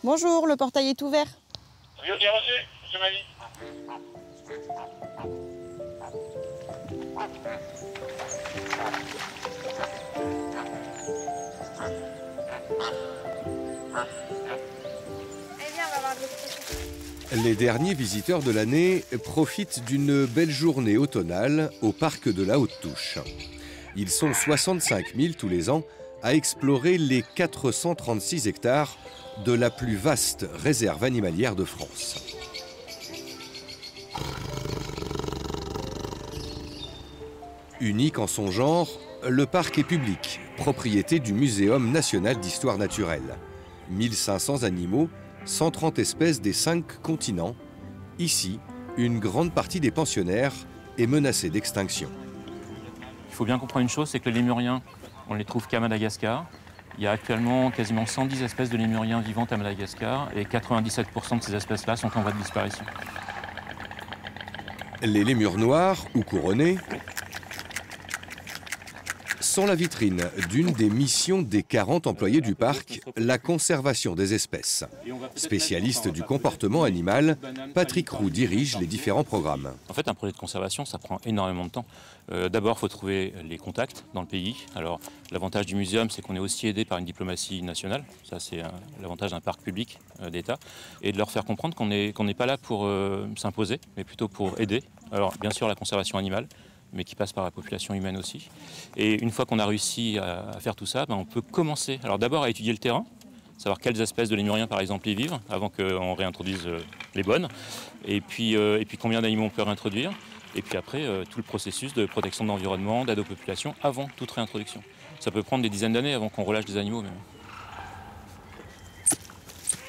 Bonjour, le portail est ouvert. Oui, ok, reçu, monsieur Mali. Les derniers visiteurs de l'année profitent d'une belle journée automnale au parc de la Haute-Touche. Ils sont 65 000 tous les ans à explorer les 436 hectares de la plus vaste réserve animalière de France. Unique en son genre, le parc est public, propriété du Muséum national d'histoire naturelle. 1500 animaux, 130 espèces des 5 continents. Ici, une grande partie des pensionnaires est menacée d'extinction. Il faut bien comprendre une chose, c'est que les lémuriens, on ne les trouve qu'à Madagascar. Il y a actuellement quasiment 110 espèces de lémuriens vivantes à Madagascar et 97% de ces espèces-là sont en voie de disparition. Les lémurs noirs ou couronnés sont la vitrine d'une des missions des 40 employés du parc, la conservation des espèces. Spécialiste du comportement animal, Patrick Roux dirige les différents programmes. En fait, un projet de conservation, ça prend énormément de temps. D'abord, il faut trouver les contacts dans le pays. Alors, l'avantage du muséum, c'est qu'on est aussi aidé par une diplomatie nationale. Ça, c'est l'avantage d'un parc public d'État. Et de leur faire comprendre qu'on n'est pas là pour s'imposer, mais plutôt pour aider. Alors, bien sûr, la conservation animale, mais qui passe par la population humaine aussi. Et une fois qu'on a réussi à faire tout ça, on peut commencer alors d'abord à étudier le terrain, savoir quelles espèces de lémuriens par exemple y vivent, avant qu'on réintroduise les bonnes, et puis combien d'animaux on peut réintroduire, et puis après tout le processus de protection de l'environnement, d'aide aux populations, avant toute réintroduction. Ça peut prendre des dizaines d'années avant qu'on relâche des animaux même.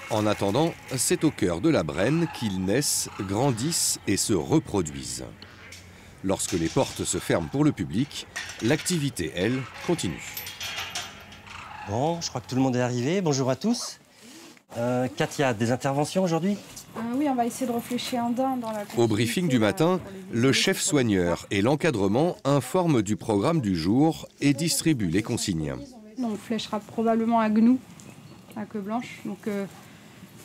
En attendant, c'est au cœur de la Brenne qu'ils naissent, grandissent et se reproduisent. Lorsque les portes se ferment pour le public, l'activité, elle, continue. Bon, je crois que tout le monde est arrivé. Bonjour à tous. Katia, des interventions aujourd'hui ? Oui, on va essayer de réfléchir un daim dans la... Au briefing du matin, le chef soigneur et l'encadrement informent du programme du jour et distribuent les consignes. On fléchera probablement à Gnou, à queue blanche. Donc,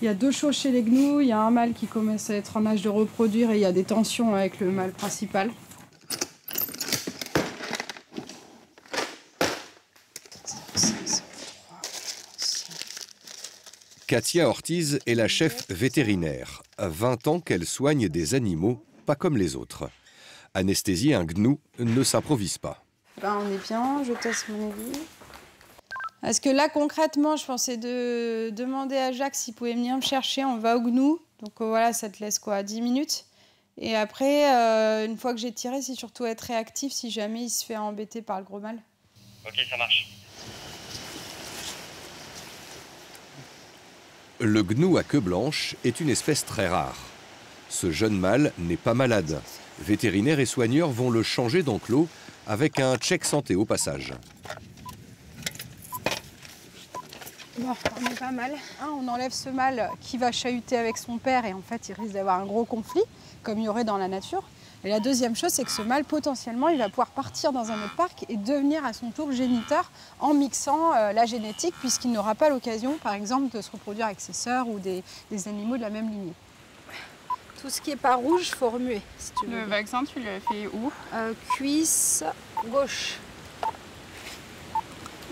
il y a 2 choses chez les gnous. Il y a un mâle qui commence à être en âge de reproduire et il y a des tensions avec le mâle principal. Katia Ortiz est la chef vétérinaire. 20 ans qu'elle soigne des animaux, pas comme les autres. Anesthésier un gnou ne s'improvise pas. On est bien, je teste mon aiguille. Parce que là, concrètement, je pensais de demander à Jacques s'il pouvait venir me chercher. On va au gnou. Donc voilà, ça te laisse quoi, 10 minutes. Et après, une fois que j'ai tiré, c'est surtout être réactif si jamais il se fait embêter par le gros mâle. Ok, ça marche. Le gnou à queue blanche est une espèce très rare. Ce jeune mâle n'est pas malade. Vétérinaires et soigneurs vont le changer d'enclos avec un check santé au passage. Bon, on est pas mal. On enlève ce mâle qui va chahuter avec son père et en fait, il risque d'avoir un gros conflit, comme il y aurait dans la nature. Et la deuxième chose, c'est que ce mâle, potentiellement, il va pouvoir partir dans un autre parc et devenir à son tour géniteur en mixant la génétique, puisqu'il n'aura pas l'occasion, par exemple, de se reproduire avec ses sœurs ou des animaux de la même lignée. Tout ce qui n'est pas rouge, il faut remuer, si tu veux. Le vaccin, tu l'as fait où ? Cuisse gauche.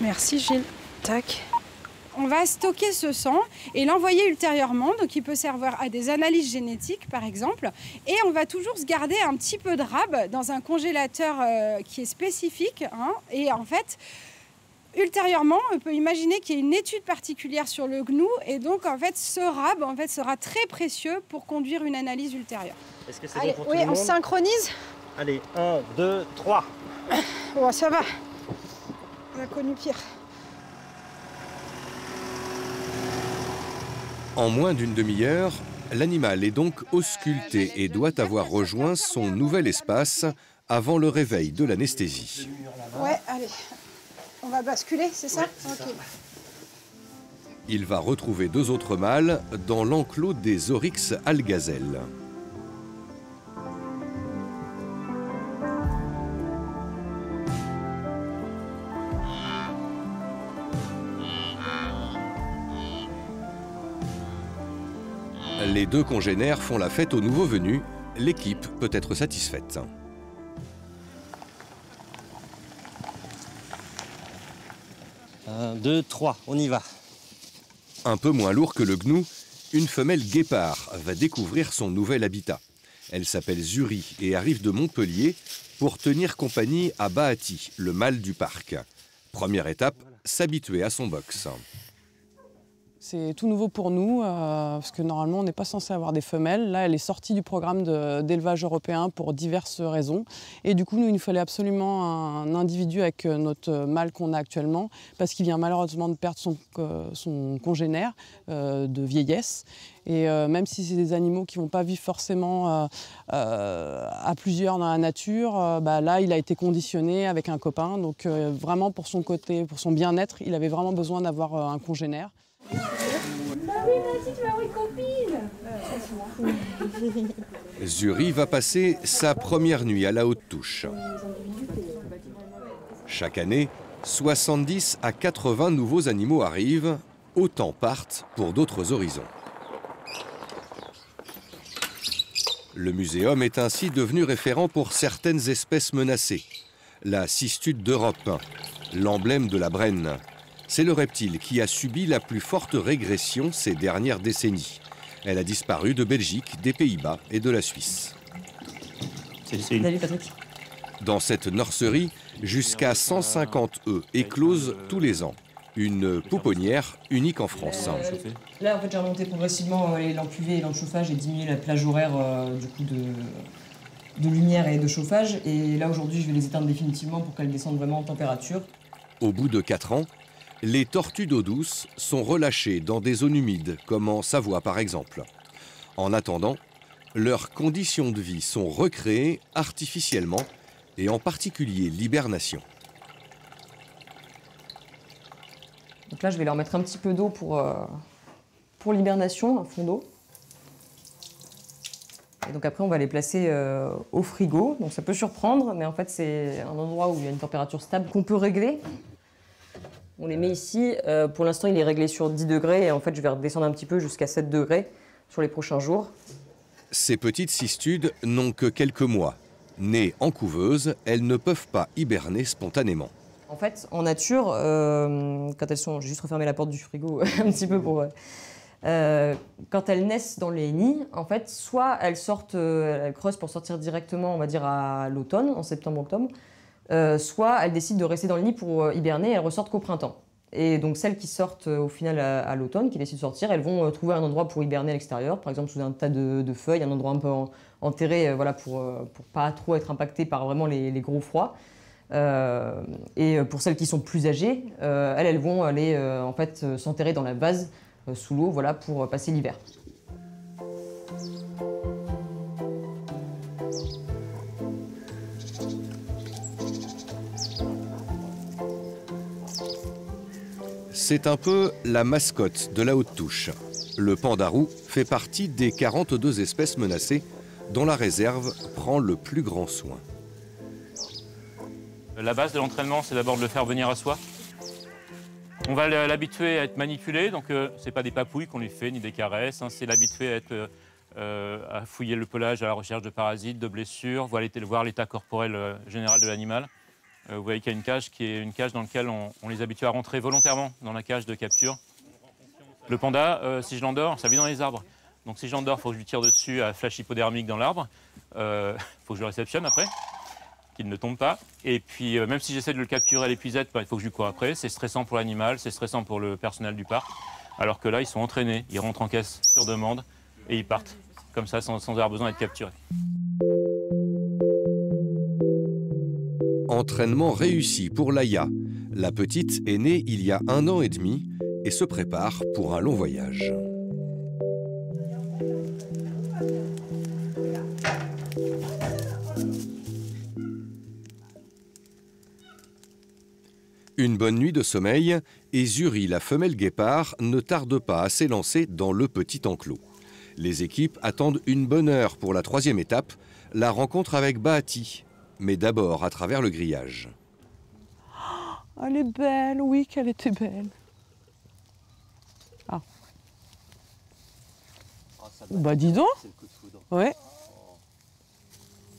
Merci Gilles. Tac. On va stocker ce sang et l'envoyer ultérieurement, donc il peut servir à des analyses génétiques par exemple. Et on va toujours se garder un petit peu de rab dans un congélateur qui est spécifique. Et en fait, ultérieurement, on peut imaginer qu'il y ait une étude particulière sur le gnou. Et donc en fait, ce rab sera très précieux pour conduire une analyse ultérieure. Est-ce que c'est bon pour tout le monde ? Oui, on synchronise. Allez, 1, 2, 3. Bon, ça va. On a connu pire. En moins d'une demi-heure, l'animal est donc ausculté et doit avoir rejoint son nouvel espace avant le réveil de l'anesthésie. Ouais, allez. On va basculer, c'est ça ? Ok. Il va retrouver 2 autres mâles dans l'enclos des oryx algazelles. Les deux congénères font la fête aux nouveaux venus. L'équipe peut être satisfaite. 1, 2, 3, on y va. Un peu moins lourd que le gnou, une femelle guépard va découvrir son nouvel habitat. Elle s'appelle Zuri et arrive de Montpellier pour tenir compagnie à Bahati, le mâle du parc. Première étape, s'habituer à son box. C'est tout nouveau pour nous, parce que normalement on n'est pas censé avoir des femelles. Là, elle est sortie du programme d'élevage européen pour diverses raisons. Et du coup, nous, il nous fallait absolument un individu avec notre mâle qu'on a actuellement, parce qu'il vient malheureusement de perdre son congénère de vieillesse. Et même si c'est des animaux qui ne vont pas vivre forcément à plusieurs dans la nature, là, il a été conditionné avec un copain. Donc vraiment, pour son côté, pour son bien-être, il avait vraiment besoin d'avoir un congénère. Bah oui, vas-y, tu vas avoir une copine. Zuri va passer sa première nuit à la Haute-Touche. Chaque année, 70 à 80 nouveaux animaux arrivent, autant partent pour d'autres horizons. Le muséum est ainsi devenu référent pour certaines espèces menacées. La cistude d'Europe, l'emblème de la Brenne. C'est le reptile qui a subi la plus forte régression ces dernières décennies. Elle a disparu de Belgique, des Pays-Bas et de la Suisse. Salut Patrick. Dans cette nurserie, jusqu'à 150 œufs éclosent tous les ans. Une pouponnière unique en France. Là, en fait, j'ai remonté progressivement les lampes UV et les lampes de chauffage et diminué la plage horaire du coup de lumière et de chauffage. Et là, aujourd'hui, je vais les éteindre définitivement pour qu'elles descendent vraiment en température. Au bout de 4 ans, les tortues d'eau douce sont relâchées dans des zones humides, comme en Savoie par exemple. En attendant, leurs conditions de vie sont recréées artificiellement, et en particulier l'hibernation. Donc là, je vais leur mettre un petit peu d'eau pour l'hibernation, un fond d'eau. Et donc après, on va les placer au frigo. Donc ça peut surprendre, mais en fait, c'est un endroit où il y a une température stable qu'on peut régler. On les met ici. Pour l'instant, il est réglé sur 10 degrés. Et en fait, je vais redescendre un petit peu jusqu'à 7 degrés sur les prochains jours. Ces petites cistudes n'ont que quelques mois. Nées en couveuse, elles ne peuvent pas hiberner spontanément. En fait, en nature, quand elles sont... J'ai juste refermé la porte du frigo un petit peu pour... quand elles naissent dans les nids, en fait, soit elles sortent, elles creusent pour sortir directement, on va dire, à l'automne, en septembre-octobre, soit elles décident de rester dans le nid pour hiberner et elles ressortent qu'au printemps. Et donc celles qui sortent au final à l'automne, qui décident de sortir, elles vont trouver un endroit pour hiberner à l'extérieur, par exemple sous un tas de feuilles, un endroit un peu enterré, voilà, pour pas trop être impactées par vraiment les gros froids. Et pour celles qui sont plus âgées, elles vont aller en fait s'enterrer dans la vase sous l'eau, voilà, pour passer l'hiver. C'est un peu la mascotte de la Haute-Touche. Le pandarou fait partie des 42 espèces menacées dont la réserve prend le plus grand soin. La base de l'entraînement, c'est d'abord de le faire venir à soi. On va l'habituer à être manipulé, donc ce n'est pas des papouilles qu'on lui fait, ni des caresses, hein, c'est l'habituer à fouiller le pelage à la recherche de parasites, de blessures, voir l'état corporel général de l'animal. Vous voyez qu'il y a une cage qui est une cage dans laquelle on les habitue à rentrer volontairement dans la cage de capture. Le panda, si je l'endors, ça vit dans les arbres. Donc si je l'endors, il faut que je lui tire dessus à flash hypodermique dans l'arbre. Il faut que je le réceptionne après, qu'il ne tombe pas. Et puis même si j'essaie de le capturer à l'épuisette, il faut que je lui cours après. C'est stressant pour l'animal, c'est stressant pour le personnel du parc. Alors que là, ils sont entraînés, ils rentrent en caisse sur demande et ils partent. Comme ça, sans avoir besoin d'être capturés. Entraînement réussi pour Laïa. La petite est née il y a 1 an et demi et se prépare pour un long voyage. Une bonne nuit de sommeil et Zuri, la femelle guépard, ne tarde pas à s'élancer dans le petit enclos. Les équipes attendent une bonne heure pour la 3e étape, la rencontre avec Bahati, mais d'abord à travers le grillage. Oh, elle est belle, oui qu'elle était belle. Ah. Bah dis donc. Ouais.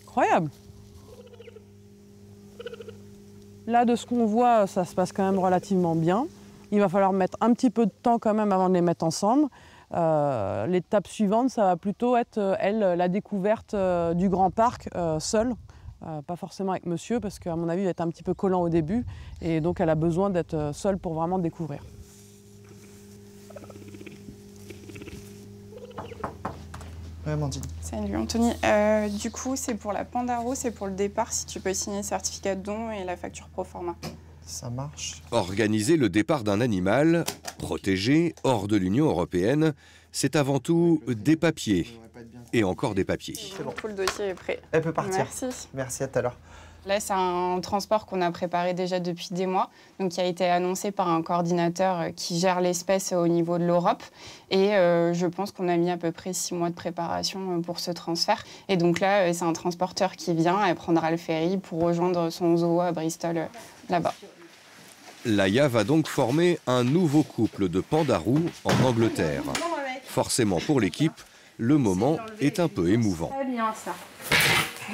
Incroyable. Là, de ce qu'on voit, ça se passe quand même relativement bien. Il va falloir mettre un petit peu de temps quand même avant de les mettre ensemble. L'étape suivante, ça va plutôt être, elle, la découverte du grand parc seule. Pas forcément avec monsieur, parce qu'à mon avis, il va être un petit peu collant au début. Et donc, elle a besoin d'être seule pour vraiment découvrir. Ouais, Amandine. Salut Anthony. Du coup, c'est pour la Pandaro, c'est pour le départ, si tu peux signer le certificat de don et la facture pro forma. Ça marche. Organiser le départ d'un animal protégé hors de l'Union européenne, c'est avant tout des papiers. Et encore des papiers. C'est bon. Tout le dossier est prêt. Elle peut partir. Merci. Merci, à tout à l'heure. Là, c'est un transport qu'on a préparé déjà depuis des mois, donc qui a été annoncé par un coordinateur qui gère l'espèce au niveau de l'Europe. Et je pense qu'on a mis à peu près 6 mois de préparation pour ce transfert. Et donc là, c'est un transporteur qui vient, elle prendra le ferry pour rejoindre son zoo à Bristol, là-bas. Laïa va donc former un nouveau couple de pandarous en Angleterre. Forcément pour l'équipe, le moment est un peu émouvant. Très bien ça.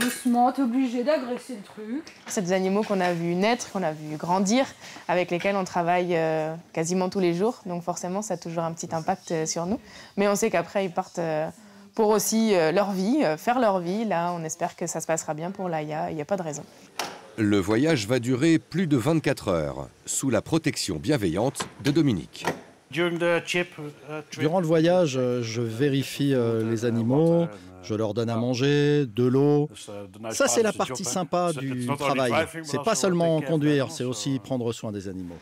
Doucement, t'es obligé d'agresser le truc. C'est des animaux qu'on a vu naître, qu'on a vu grandir, avec lesquels on travaille quasiment tous les jours. Donc forcément, ça a toujours un petit impact sur nous. Mais on sait qu'après, ils partent pour aussi leur vie, faire leur vie. Là, on espère que ça se passera bien pour Laïa. Il n'y a pas de raison. Le voyage va durer plus de 24 heures, sous la protection bienveillante de Dominique. Durant le voyage, je vérifie les animaux, je leur donne à manger, de l'eau. Ça, c'est la partie sympa du travail. C'est pas seulement conduire, c'est aussi prendre soin des animaux.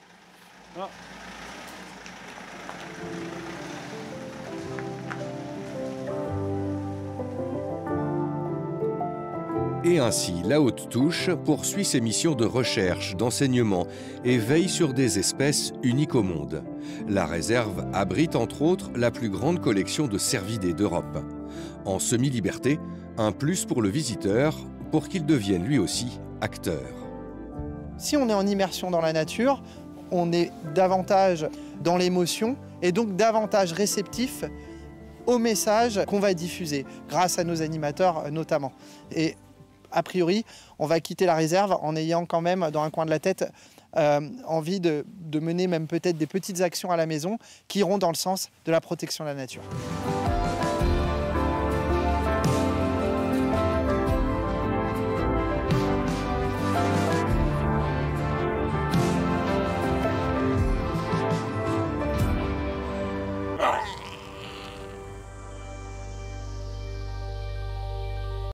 Et ainsi, la Haute Touche poursuit ses missions de recherche, d'enseignement et veille sur des espèces uniques au monde. La réserve abrite entre autres la plus grande collection de cervidés d'Europe. En semi-liberté, un plus pour le visiteur, pour qu'il devienne lui aussi acteur. Si on est en immersion dans la nature, on est davantage dans l'émotion et donc davantage réceptif aux messages qu'on va diffuser, grâce à nos animateurs notamment. Et a priori, on va quitter la réserve en ayant quand même dans un coin de la tête envie de mener même peut-être des petites actions à la maison qui iront dans le sens de la protection de la nature.